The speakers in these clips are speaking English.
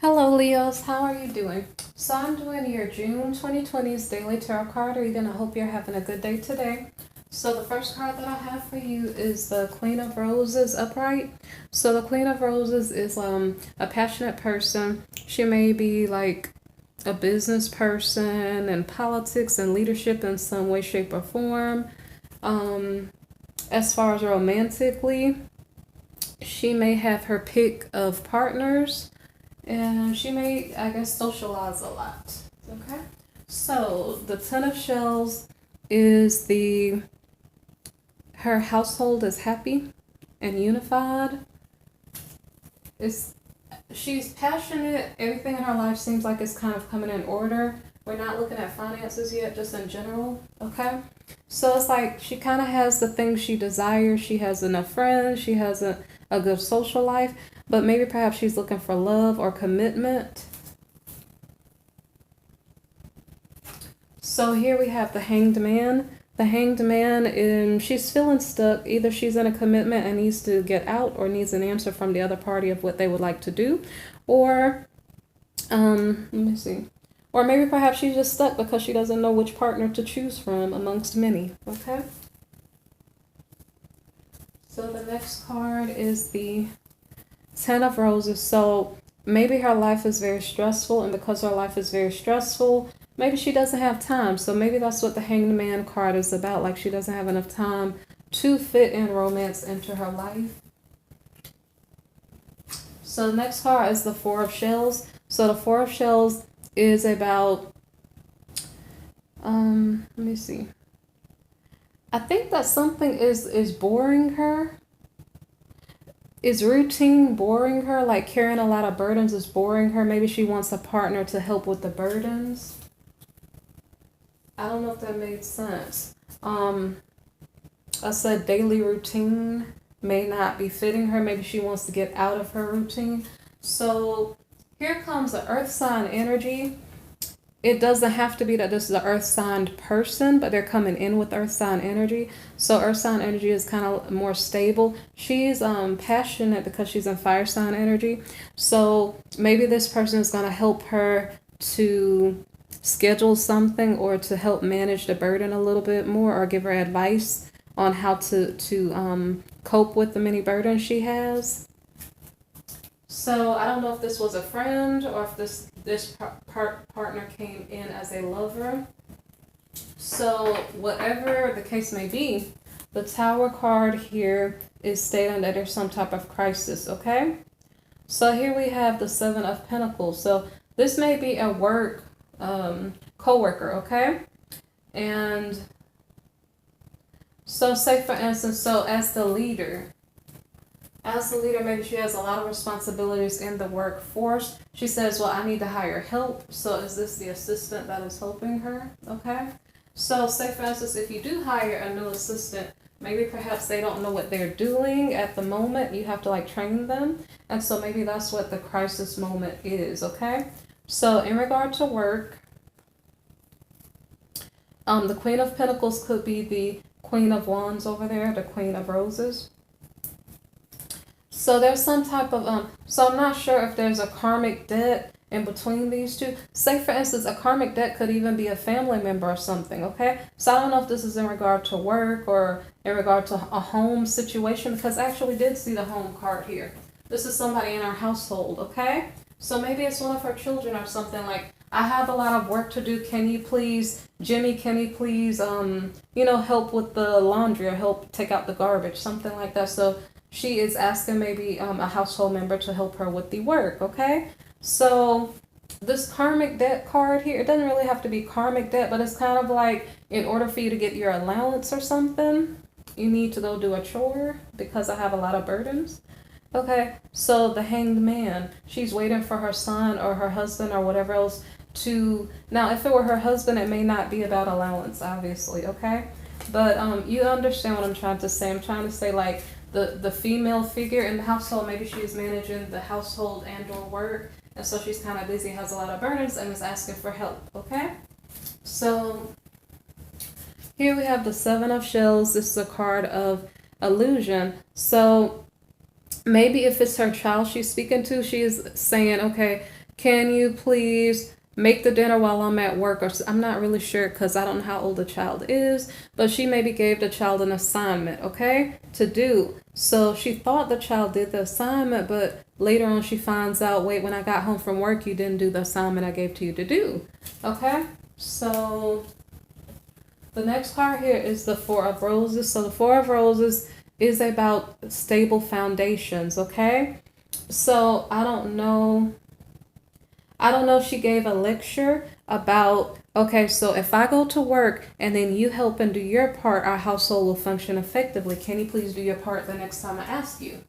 Hello Leos, how are you doing? So I'm doing your June 2020's daily tarot card reading. I hope you're having a good day today. So the first card that I have for you is the Queen of Roses upright. So the Queen of Roses is a passionate person. She may be like a business person and politics and leadership in some way, shape, or form. As far as romantically, she may have her pick of partners. And she may, I guess, socialize a lot. Okay. So the Ten of Shells is her household is happy and unified. It's she's passionate. Everything in her life seems like it's kind of coming in order. We're not looking at finances yet, just in general. Okay. So it's like she kind of has the things she desires. She has enough friends. She has a good social life. But maybe perhaps she's looking for love or commitment. So here we have the Hanged Man. The Hanged Man, she's feeling stuck. Either she's in a commitment and needs to get out, or needs an answer from the other party of what they would like to do. Or, let me see. Or maybe perhaps she's just stuck because she doesn't know which partner to choose from amongst many. Okay? So the next card is the Ten of Roses. So maybe her life is very stressful, and because her life is very stressful, maybe she doesn't have time. So maybe that's what the Hanged Man card is about. Like she doesn't have enough time to fit in romance into her life. So the next card is the Four of Shells. So the Four of Shells is about, let me see. I think that something is boring her. Is routine boring her? Like carrying a lot of burdens is boring her. Maybe she wants a partner to help with the burdens. I don't know if that made sense. I said daily routine may not be fitting her. Maybe she wants to get out of her routine. So here comes the earth sign energy. It doesn't have to be that this is an earth sign person, but they're coming in with earth sign energy. So earth sign energy is kind of more stable. She's passionate because she's in fire sign energy. So maybe this person is going to help her to schedule something, or to help manage the burden a little bit more, or give her advice on how to cope with the many burdens she has. So I don't know if this was a friend, or if this partner came in as a lover. So whatever the case may be, the Tower card here is stating that there's some type of crisis, okay? So here we have the Seven of Pentacles. So this may be a work co-worker, okay? And so say for instance, so as the leader, maybe she has a lot of responsibilities in the workforce. She says, well, I need to hire help. So is this the assistant that is helping her? Okay. So say for instance, if you do hire a new assistant, maybe perhaps they don't know what they're doing at the moment. You have to like train them. And so maybe that's what the crisis moment is. Okay. So in regard to work, the Queen of Pentacles could be the Queen of Wands over there, the Queen of Roses. So there's some type of, so I'm not sure if there's a karmic debt in between these two. Say for instance, a karmic debt could even be a family member or something, okay? So I don't know if this is in regard to work or in regard to a home situation, because I actually did see the home card here. This is somebody in our household, okay? So maybe it's one of her children or something, like, I have a lot of work to do. Can you please, Jimmy, can you please, help with the laundry, or help take out the garbage, something like that. So she is asking maybe a household member to help her with the work, okay? So this karmic debt card here, it doesn't really have to be karmic debt, but it's kind of like, in order for you to get your allowance or something, you need to go do a chore because I have a lot of burdens. Okay, so the Hanged Man, she's waiting for her son or her husband or whatever else to, now if it were her husband, it may not be about allowance, obviously, okay? But you understand what I'm trying to say. I'm trying to say, like, the female figure in the household, maybe she's managing the household and or work, and so she's kind of busy, has a lot of burdens, and is asking for help, okay? So here we have the Seven of Shells. This is a card of illusion. So maybe if it's her child she's speaking to, she is saying, okay, can you please make the dinner while I'm at work? Or I'm not really sure because I don't know how old the child is, but she maybe gave the child an assignment, okay, to do. So she thought the child did the assignment, but later on she finds out, wait, when I got home from work, you didn't do the assignment I gave to you to do, okay? So the next card here is the Four of Roses. So the Four of Roses is about stable foundations, okay? So I don't know if she gave a lecture about, okay, so if I go to work and then you help and do your part, our household will function effectively. Can you please do your part the next time I ask you?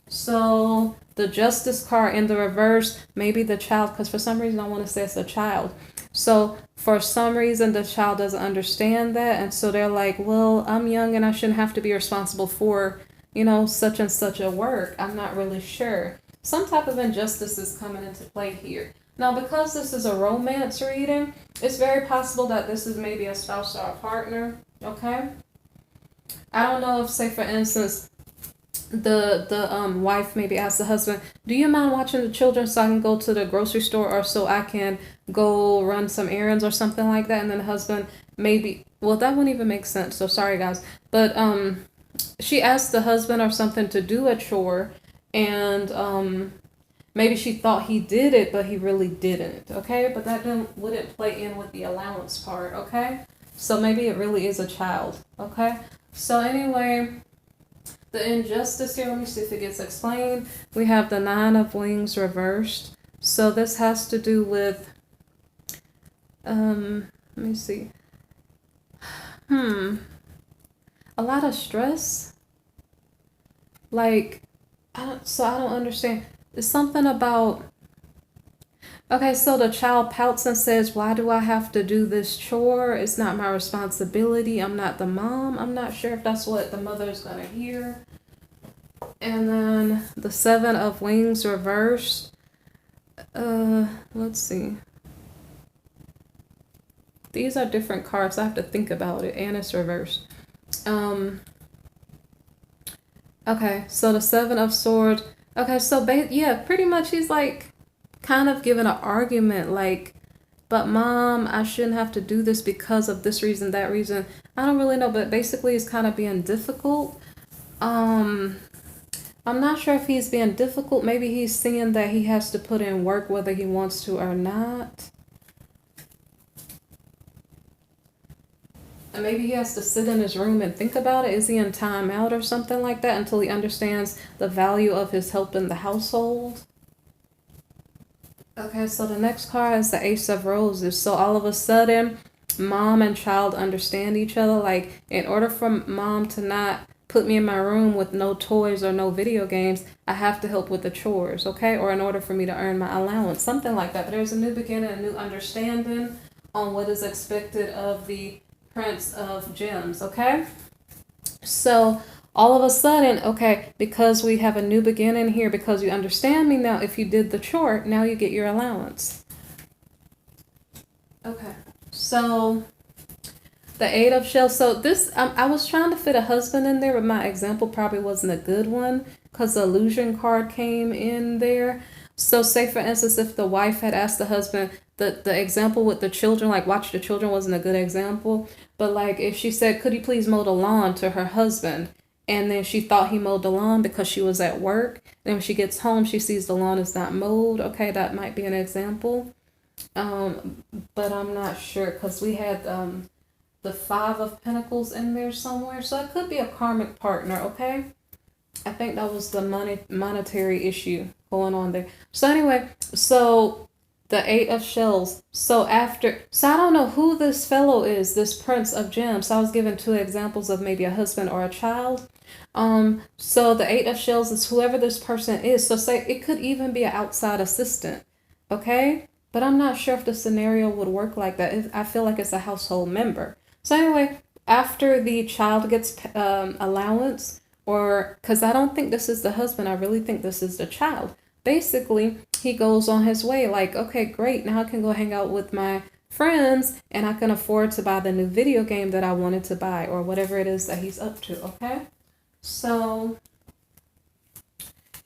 So the Justice card in the reverse, maybe the child, because for some reason I want to say it's a child. So for some reason the child doesn't understand that, and so they're like, well, I'm young and I shouldn't have to be responsible for, such and such a work. I'm not really sure. Some type of injustice is coming into play here. Now, because this is a romance reading, it's very possible that this is maybe a spouse or a partner, okay? I don't know if, say for instance, the wife maybe asks the husband, do you mind watching the children so I can go to the grocery store, or so I can go run some errands or something like that? And then the husband maybe, well, that wouldn't even make sense, so sorry guys, but she asked the husband or something to do a chore, and maybe she thought he did it, but he really didn't, okay? But that wouldn't play in with the allowance part, okay? So maybe it really is a child, okay? So anyway, the injustice here, let me see if it gets explained. We have the Nine of Wings reversed. So this has to do with, let me see. A lot of stress. Like, I don't understand. It's something about, okay, so the child pouts and says, why do I have to do this chore? It's not my responsibility. I'm not the mom. I'm not sure if that's what the mother is going to hear. And then the Seven of Wings reversed. Let's see. These are different cards. I have to think about it. And it's reversed. Okay, so the Seven of Swords. Okay, so yeah, pretty much he's like kind of giving an argument like, but mom, I shouldn't have to do this because of this reason, that reason. I don't really know, but basically he's kind of being difficult. I'm not sure if he's being difficult. Maybe he's seeing that he has to put in work whether he wants to or not. And maybe he has to sit in his room and think about it. Is he in timeout or something like that until he understands the value of his help in the household? Okay, so the next card is the Ace of Roses. So all of a sudden, mom and child understand each other. Like, in order for mom to not put me in my room with no toys or no video games, I have to help with the chores, okay? Or in order for me to earn my allowance, something like that. But there's a new beginning, a new understanding on what is expected of the Prince of Gems, okay? So all of a sudden, okay, because we have a new beginning here, because you understand me now, if you did the chore, now you get your allowance. Okay, so the Eight of Shells. So this, I was trying to fit a husband in there, but my example probably wasn't a good one because the illusion card came in there. So say for instance, if the wife had asked the husband, the example with the children, like watch the children, wasn't a good example. But like if she said, could you please mow the lawn to her husband? And then she thought he mowed the lawn because she was at work. Then when she gets home, she sees the lawn is not mowed. Okay, that might be an example. But I'm not sure because we had the Five of Pentacles in there somewhere. So it could be a karmic partner, okay? I think that was the monetary issue going on there. So anyway, so the Eight of Shells. So I don't know who this fellow is, this Prince of Gems. So I was given two examples of maybe a husband or a child. So the Eight of Shells is whoever this person is. So say it could even be an outside assistant, okay? But I'm not sure if the scenario would work like that. I feel like it's a household member. So anyway, after the child gets allowance, or because I don't think this is the husband, I really think this is the child. Basically, he goes on his way like, okay, great. Now I can go hang out with my friends and I can afford to buy the new video game that I wanted to buy or whatever it is that he's up to, okay? So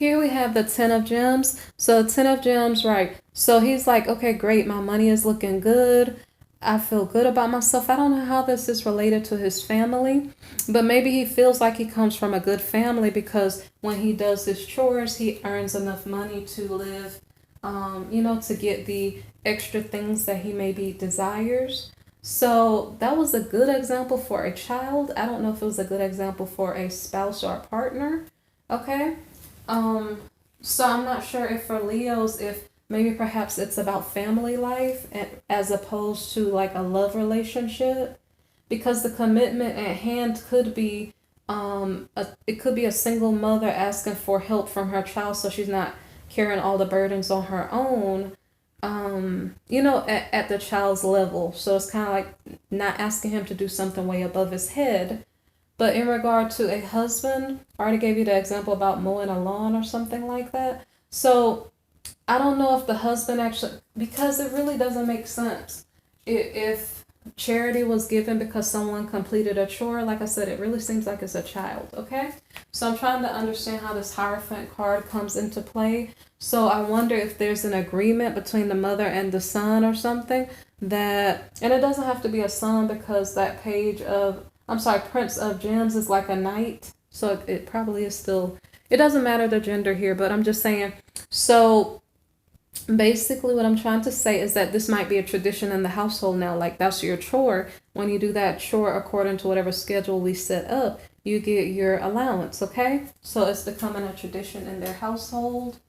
Here we have the Ten of Gems. So Ten of Gems, right. So he's like, okay, great. My money is looking good. I feel good about myself. I don't know how this is related to his family, but maybe he feels like he comes from a good family because when he does his chores, he earns enough money to live, to get the extra things that he maybe desires. So that was a good example for a child. I don't know if it was a good example for a spouse or a partner. Okay. Um, so I'm not sure if for Leos, if maybe perhaps it's about family life as opposed to like a love relationship, because the commitment at hand could be it could be a single mother asking for help from her child so she's not carrying all the burdens on her own, at the child's level. So it's kind of like not asking him to do something way above his head. But in regard to a husband, I already gave you the example about mowing a lawn or something like that. So I don't know if the husband actually, because it really doesn't make sense. If charity was given because someone completed a chore, like I said, it really seems like it's a child, okay? So I'm trying to understand how this Hierophant card comes into play. So I wonder if there's an agreement between the mother and the son or something and it doesn't have to be a son because that Prince of Gems is like a knight. So it probably is still, it doesn't matter the gender here, but I'm just saying. So basically, what I'm trying to say is that this might be a tradition in the household now. Like, that's your chore. When you do that chore according to whatever schedule we set up, you get your allowance, okay? So it's becoming a tradition in their household.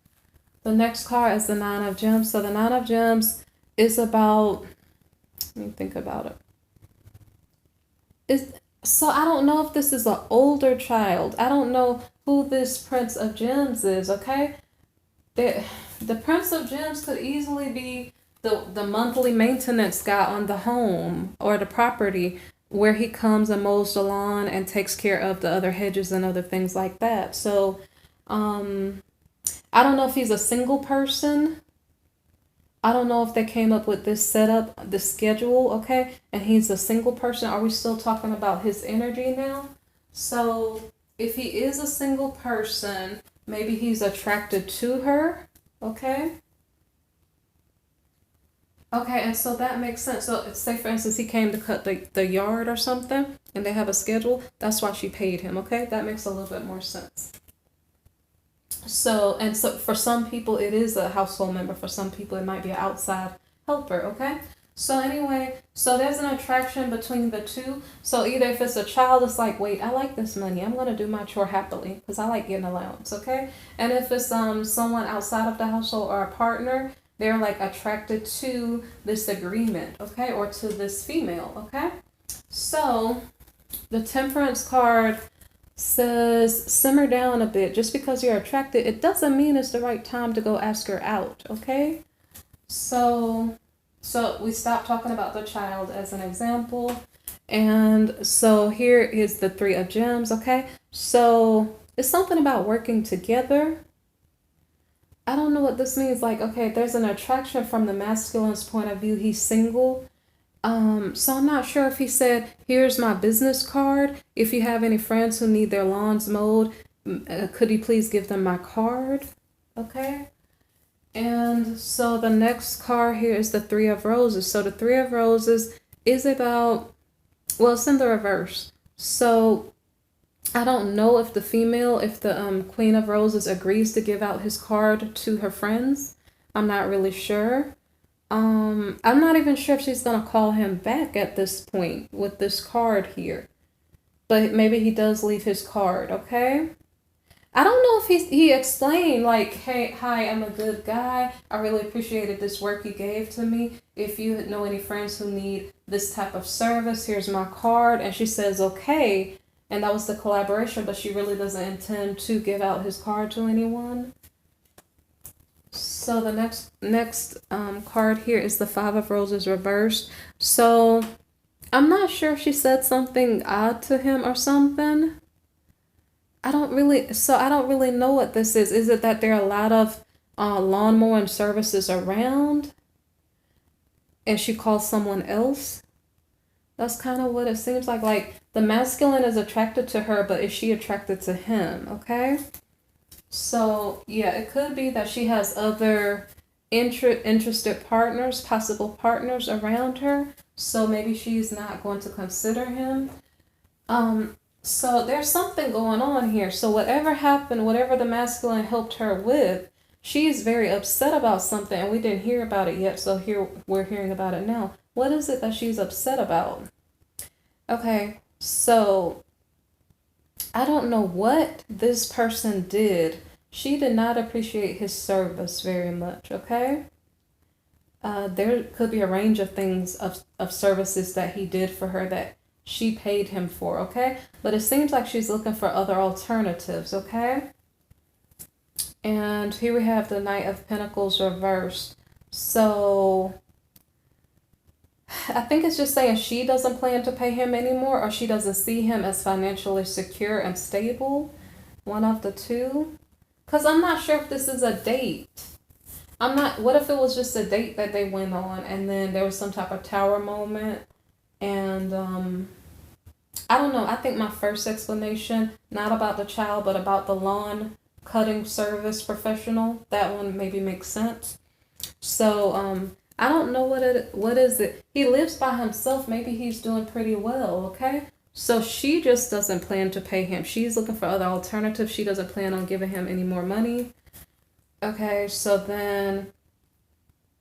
The next card is the Nine of Gems. So the Nine of Gems is about, let me think about it. So I don't know if this is an older child. I don't know who this Prince of Gems is, okay? The Prince of Gems could easily be the monthly maintenance guy on the home or the property where he comes and mows the lawn and takes care of the other hedges and other things like that. So I don't know if he's a single person. I don't know if they came up with this setup, this schedule, okay? And he's a single person. Are we still talking about his energy now? So if he is a single person, maybe he's attracted to her, okay? Okay, and so that makes sense. So say, for instance, he came to cut the yard or something, and they have a schedule. That's why she paid him, okay? That makes a little bit more sense. So for some people, it is a household member. For some people, it might be an outside helper, okay? So anyway, so there's an attraction between the two. So either if it's a child, it's like, wait, I like this money. I'm gonna do my chore happily because I like getting allowance, okay? And if it's someone outside of the household or a partner, they're like attracted to this agreement, okay, or to this female, okay? So the Temperance card says simmer down a bit. Just because you're attracted, it doesn't mean it's the right time to go ask her out, okay? So we stopped talking about the child as an example. And so here is the Three of Gems, okay? So it's something about working together. I don't know what this means. Like, okay, there's an attraction from the masculine's point of view. He's single. So I'm not sure if he said, here's my business card. If you have any friends who need their lawns mowed, could you please give them my card? Okay. And so the next card here is the Three of Roses. So the Three of Roses is about, well, it's in the reverse. So I don't know if the Queen of Roses agrees to give out his card to her friends. I'm not really sure. I'm not even sure if she's gonna call him back at this point with this card here. But maybe he does leave his card, okay? I don't know if he explained like, hey, hi, I'm a good guy. I really appreciated this work you gave to me. If you know any friends who need this type of service, here's my card. And she says, okay. And that was the collaboration, but she really doesn't intend to give out his card to anyone. So the next card here is the Five of Roses reversed. So I'm not sure if she said something odd to him or something. I don't really know what this is. Is it that there are a lot of lawn mowing services around and she calls someone else? That's kind of what it seems like. Like the masculine is attracted to her, but is she attracted to him? Okay. So, yeah, it could be that she has other interested partners, possible partners around her. So maybe she's not going to consider him. So there's something going on here. So whatever happened, whatever the masculine helped her with, she's very upset about something, and we didn't hear about it yet. So here we're hearing about it now. What is it that she's upset about? Okay, so I don't know what this person did. She did not appreciate his service very much, okay? There could be a range of things of services that he did for her that she paid him for, okay? But it seems like she's looking for other alternatives, okay? And here we have the Knight of Pentacles reversed. So I think it's just saying she doesn't plan to pay him anymore, or she doesn't see him as financially secure and stable. One of the two. Because I'm not sure if this is a date. I'm not, what if it was just a date that they went on and then there was some type of tower moment? And I don't know. I think my first explanation, not about the child, but about the lawn cutting service professional, that one maybe makes sense. So I don't know what is it. He lives by himself. Maybe he's doing pretty well, okay? So she just doesn't plan to pay him. She's looking for other alternatives. She doesn't plan on giving him any more money. Okay, so then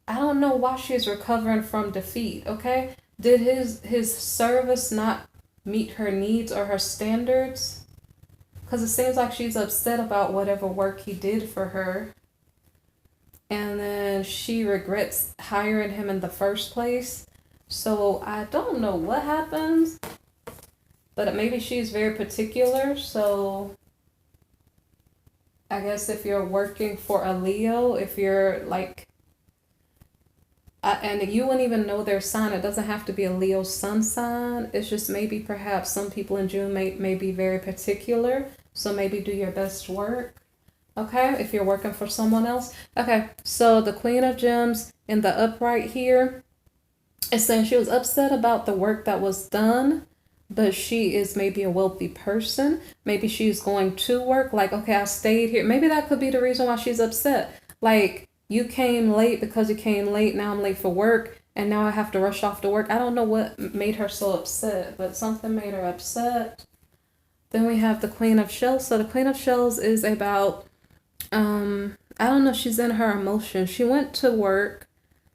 I don't know why she's recovering from defeat, okay? Did his service not meet her needs or her standards? Because it seems like she's upset about whatever work he did for her. And then she regrets hiring him in the first place. So I don't know what happens, but maybe she's very particular. So I guess if you're working for a Leo, if you're like, and you wouldn't even know their sign. It doesn't have to be a Leo sun sign. It's just maybe perhaps some people in June may be very particular. So maybe do your best work. Okay, if you're working for someone else. Okay, so the Queen of Gems in the upright here is saying she was upset about the work that was done, but she is maybe a wealthy person. Maybe she's going to work. Like, okay, I stayed here. Maybe that could be the reason why she's upset. Like, you came late because you came late. Now I'm late for work, and now I have to rush off to work. I don't know what made her so upset, but something made her upset. Then we have the Queen of Shells. So the Queen of Shells is about, I don't know, she's in her emotions. She went to work.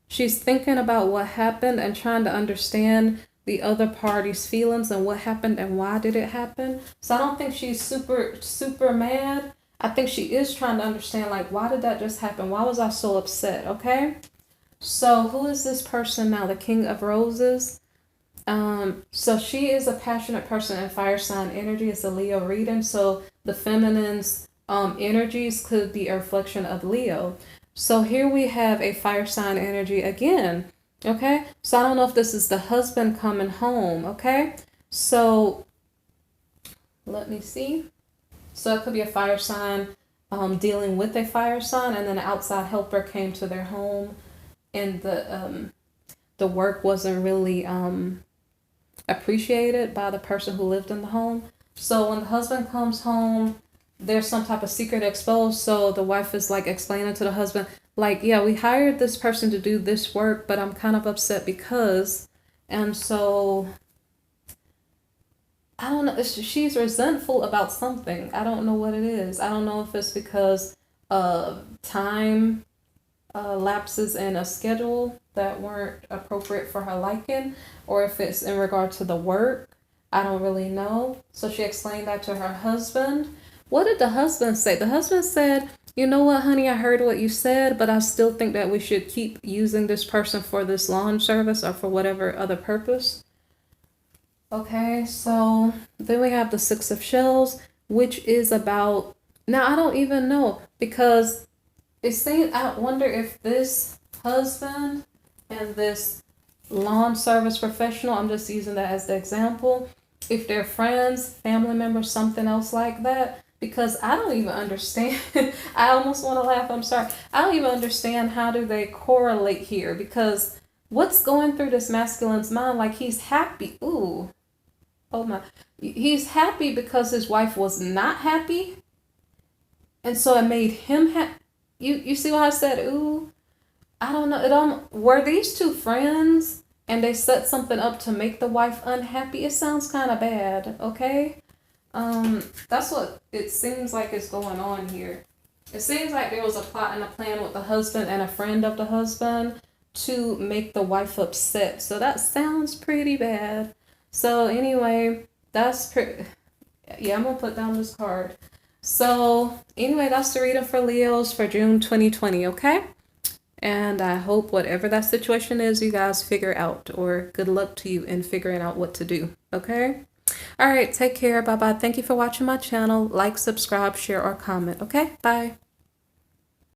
She's thinking about what happened and trying to understand the other party's feelings and what happened and why did it happen. So I don't think she's super mad. I think she is trying to understand, like, why did that just happen? Why was I so upset? Okay. So who is this person now? The King of Roses. So she is a passionate person in fire sign energy. It's a Leo reading. So the feminine's energies could be a reflection of Leo. So here we have a fire sign energy again. Okay. So I don't know if this is the husband coming home. Okay. So let me see. So it could be a fire sign dealing with a fire sign, and then an outside helper came to their home, and the work wasn't really appreciated by the person who lived in the home. So when the husband comes home, there's some type of secret exposed. So the wife is like explaining to the husband, like, yeah, we hired this person to do this work, but I'm kind of upset because, and so I don't know. She's resentful about something. I don't know what it is. I don't know if it's because of time lapses in a schedule that weren't appropriate for her liking, or if it's in regard to the work. I don't really know. So she explained that to her husband. What did the husband say? The husband said, you know what, honey, I heard what you said, but I still think that we should keep using this person for this lawn service or for whatever other purpose. Okay, so then we have the Six of Shells, which is about, now I don't even know, because it's saying, I wonder if this husband and this lawn service professional, I'm just using that as the example, if they're friends, family members, something else like that, because I don't even understand. I almost want to laugh, I'm sorry. I don't even understand how do they correlate here, because what's going through this masculine's mind? Like, he's happy. Ooh. Oh my. He's happy because his wife was not happy. And so it made him you see what I said? Ooh, I don't know. It were these two friends and they set something up to make the wife unhappy? It sounds kind of bad, okay? That's what it seems like is going on here. It seems like there was a plot and a plan with the husband and a friend of the husband to make the wife upset. So that sounds pretty bad. So anyway, that's pretty. Yeah, I'm gonna put down this card. So anyway, that's the reading for Leos for June 2020. Okay. And I hope whatever that situation is, you guys figure out, or good luck to you in figuring out what to do. Okay? All right, take care. Bye bye. Thank you for watching my channel. Like, subscribe, share, or comment. Okay? Bye.